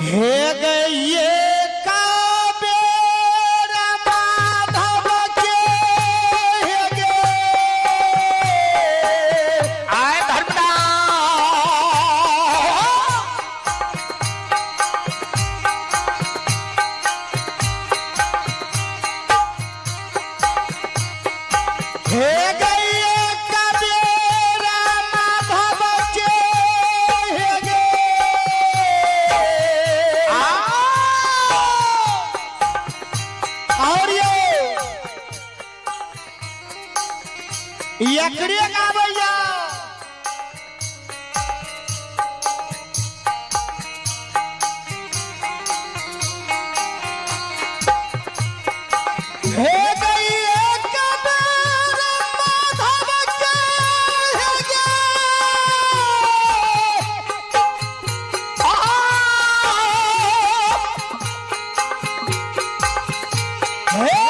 हे गइये का बेरा माधव के हे गे आए हे गइये का बेरा माधव के हे गे और ये एकरे गावैया हे गइये का बेरा माधव के हे गे हे